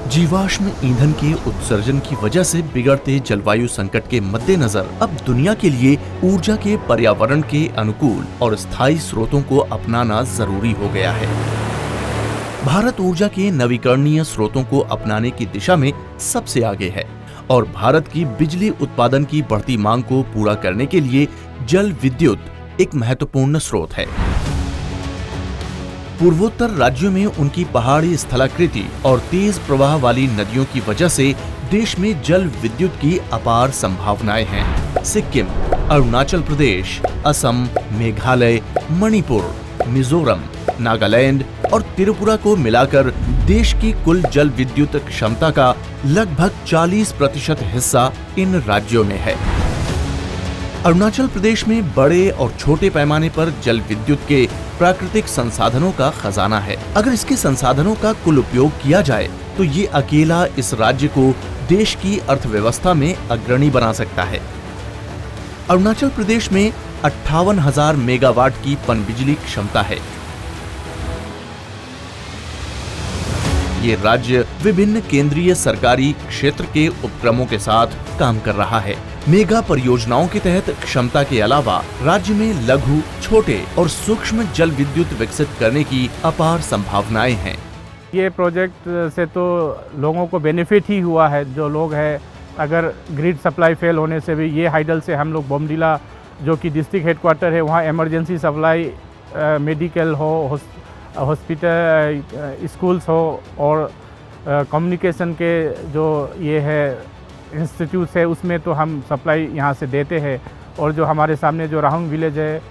जीवाश्म ईंधन के उत्सर्जन की वजह से बिगड़ते जलवायु संकट के मद्देनजर अब दुनिया के लिए ऊर्जा के पर्यावरण के अनुकूल और स्थायी स्रोतों को अपनाना जरूरी हो गया है। भारत ऊर्जा के नवीकरणीय स्रोतों को अपनाने की दिशा में सबसे आगे है और भारत की बिजली उत्पादन की बढ़ती मांग को पूरा करने के लिए जल विद्युत एक महत्वपूर्ण स्रोत है। पूर्वोत्तर राज्यों में उनकी पहाड़ी स्थलाकृति और तेज प्रवाह वाली नदियों की वजह से देश में जल विद्युत की अपार संभावनाएं हैं। सिक्किम, अरुणाचल प्रदेश, असम, मेघालय, मणिपुर, मिजोरम, नागालैंड और त्रिपुरा को मिलाकर देश की कुल जल विद्युत क्षमता का लगभग 40% हिस्सा इन राज्यों में है। अरुणाचल प्रदेश में बड़े और छोटे पैमाने पर जल विद्युत के प्राकृतिक संसाधनों का खजाना है। अगर इसके संसाधनों का कुल उपयोग किया जाए तो ये अकेला इस राज्य को देश की अर्थव्यवस्था में अग्रणी बना सकता है। अरुणाचल प्रदेश में 58,000 मेगावाट की पनबिजली क्षमता है। ये राज्य विभिन्न केंद्रीय सरकारी क्षेत्र के उपक्रमों के साथ काम कर रहा है। मेगा परियोजनाओं के तहत क्षमता के अलावा राज्य में लघु, छोटे और सूक्ष्म जल विद्युत विकसित करने की अपार संभावनाएं हैं। ये प्रोजेक्ट से तो लोगों को बेनिफिट ही हुआ है। जो लोग हैं, अगर ग्रिड सप्लाई फेल होने से भी ये हाइडल से हम लोग बोमडिला जो कि डिस्ट्रिक्ट हेडक्वार्टर है वहाँ इमरजेंसी सप्लाई मेडिकल हो, हॉस्पिटल, स्कूल्स हो और कम्युनिकेशन के जो ये है इंस्टीट्यूट्स है उसमें तो हम सप्लाई यहाँ से देते हैं। और जो हमारे सामने जो राहुंग विलेज है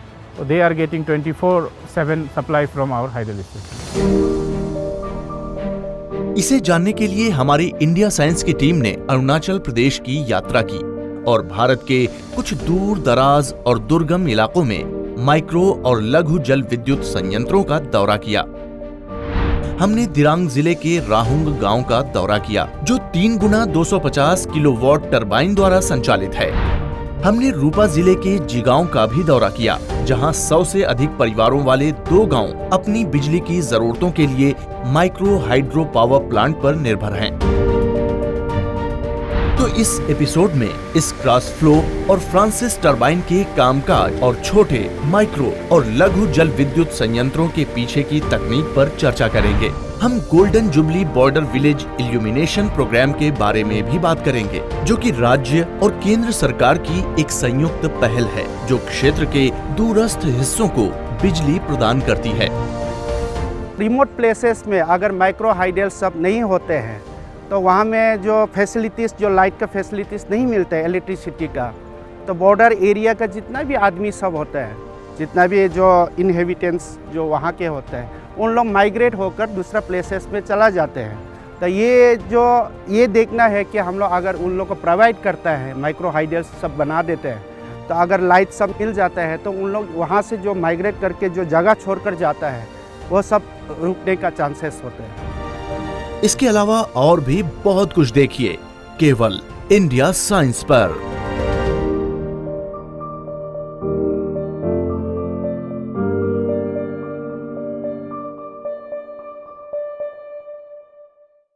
they are getting 24/7 supply from our hydel station. इसे जानने के लिए हमारी इंडिया साइंस की टीम ने अरुणाचल प्रदेश की यात्रा की और भारत के कुछ दूर दराज और दुर्गम इलाकों में माइक्रो और लघु जल विद्युत संयंत्रों का दौरा किया। हमने दिरांग जिले के राहुंग गांव का दौरा किया जो 3 गुना 250 किलोवाट टरबाइन द्वारा संचालित है। हमने रूपा जिले के जिगांव का भी दौरा किया जहां 100 से अधिक परिवारों वाले 2 गांव अपनी बिजली की जरूरतों के लिए माइक्रो हाइड्रो पावर प्लांट पर निर्भर हैं। तो इस एपिसोड में इस क्रॉस फ्लो और फ्रांसिस टरबाइन के कामकाज और छोटे, माइक्रो और लघु जल विद्युत संयंत्रों के पीछे की तकनीक पर चर्चा करेंगे। हम golden jubilee border village illumination programme के बारे में भी बात करेंगे जो कि राज्य और केंद्र सरकार की एक संयुक्त पहल है जो क्षेत्र के दूरस्थ हिस्सों को बिजली प्रदान करती है। रिमोट प्लेसेस में अगर माइक्रो हाइडल सब नहीं होते हैं तो वहाँ में जो फैसिलिटीज़, जो लाइट का फैसिलिटीज़ नहीं मिलते हैं, इलेक्ट्रिसिटी का, तो बॉर्डर एरिया का जितना भी आदमी सब होता है, जितना भी जो इनहेबिटेंट्स जो वहाँ के होते हैं, उन लोग माइग्रेट होकर दूसरा प्लेसेस में चला जाते हैं। तो ये देखना है कि हम लोग अगर उन लोग को प्रोवाइड करता है, माइक्रो हाइडल्स सब बना देते हैं, तो अगर लाइट सब मिल जाता है तो उन लोग वहाँ से जो माइग्रेट करके जो जगह छोड़कर जाता है वो सब रुकने का चांसेस होते हैं। इसके अलावा और भी बहुत कुछ देखिए केवल इंडिया साइंस पर।